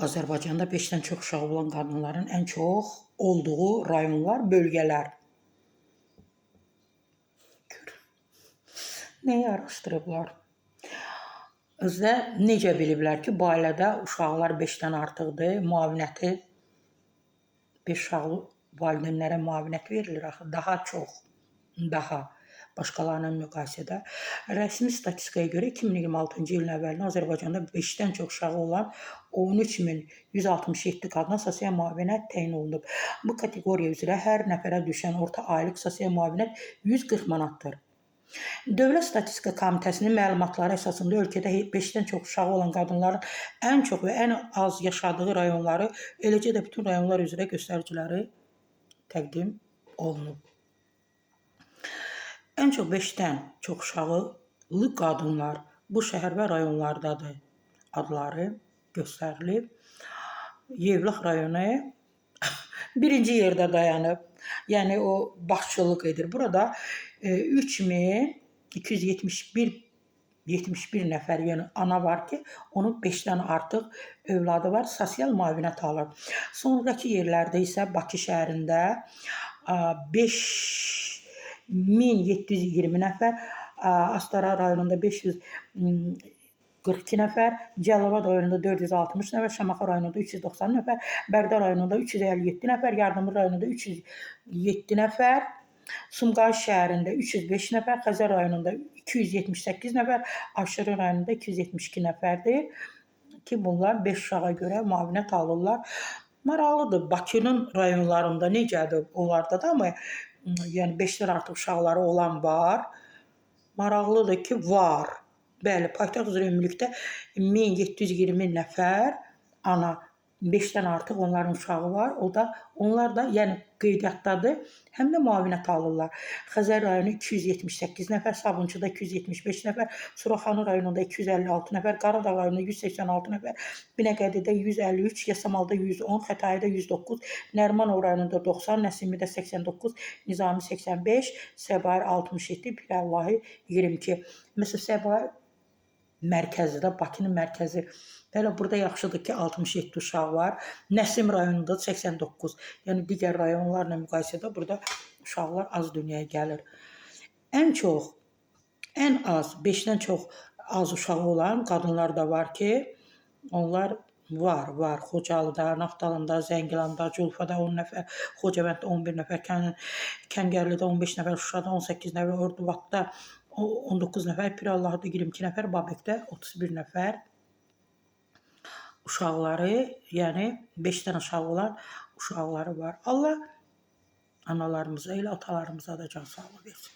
Azərbaycanda 5-dən çox uşağı olan qadınların ən çox olduğu rayonlar, bölgələr. Nəyi araşdırıblar? Özdə necə biliblər ki, bu ailədə uşaqlar 5-dən artıqdır, müavinəti 5 uşaqlı valideynlərə müavinət verilir axı, daha çox, daha başqalarına müqayisədə. Rəsmi statistikaya görə 2026-cı ilin əvvəlində Azərbaycanda 5-dən çox uşağı olan 13.167 qadına sosial müavinət təyin olunub. Bu kateqoriya üzrə hər nəfərə düşən orta aylıq sosial müavinət 140 manatdır. Dövlət Statistika Komitəsinin məlumatları əsasında ölkədə 5-dən çox uşağı olan qadınların ən çox və ən az yaşadığı rayonları, eləcə də bütün rayonlar üzrə göstəriciləri təqdim olunub. Ən çox 5-dən çox uşaqlı qadınlar bu şəhər və rayonlardadır. Adları göstərilib. Yevlax rayonu birinci yerdə dayanıb. Yəni o başçılıq edir. Burada 3271 nəfər, yəni ana var ki, onun 5-dən artıq övladı var, sosial müavinət alır. Sonraki yerlərdə isə Bakı şəhərində 5720 nəfər, Astara rayonunda 542 nəfər, Cəlilabad rayonunda 460 nəfər, Şamaxı rayonunda 390 nəfər, Bərdə rayonunda 357 nəfər, Yardımlı rayonunda 307 nəfər, Sumqayıt şəhərində 305 nəfər, Xəzər rayonunda 278 nəfər, Aşırı rayonunda 272 nəfərdir ki, bunlar 5 uşağa görə müavinət alırlar. Maraqlıdır, Bakının rayonlarında necədir onlarda da, amma yəni 5-dən artıq uşaqları olan var. Maraqlıdır ki, var. Bəli, paytaxt üzrə ümumilikdə 1720 nəfər ana, 5-dən artıq onların uşağı var. Onlar da yəni qeydiyyatdadır, həm də müavinət alırlar. Xəzər rayonu 278 nəfər, Sabunçuda 275 nəfər, Suraxanı rayonunda 256 nəfər, Qaradağ rayonunda 186 nəfər, Binəqədidə 153, Yasamalda 110, Xətayidə 109, Nərimanov rayonunda 90, Nəsimidə 89, Nizami 85, Səbail 67, Pirəllahi 22. Məsələn, Səbail mərkəzidə, Bakının mərkəzi. Hələ burada yaxşıdır ki, 67 uşaq var. Nəsim rayonunda 89. Yəni digər rayonlarla müqayisədə burada uşaqlar az dünyaya gəlir. Ən az 5-dən çox az uşağı olan qadınlar da var ki, onlar var. Xocalıda, Naftalında, Zəngilanda, Culfada 10 nəfər, Xocavənddə 11 nəfər, Kəngərlidə 15 nəfər, Şuşada 18 nəfər, Ordubadda 19 nəfər, Pirallahda 22 nəfər, Babəkdə 31 nəfər uşaqları, yəni 5-dən aşağı olan uşaqları var. Allah analarımıza, elə atalarımıza da can sağlığı versin.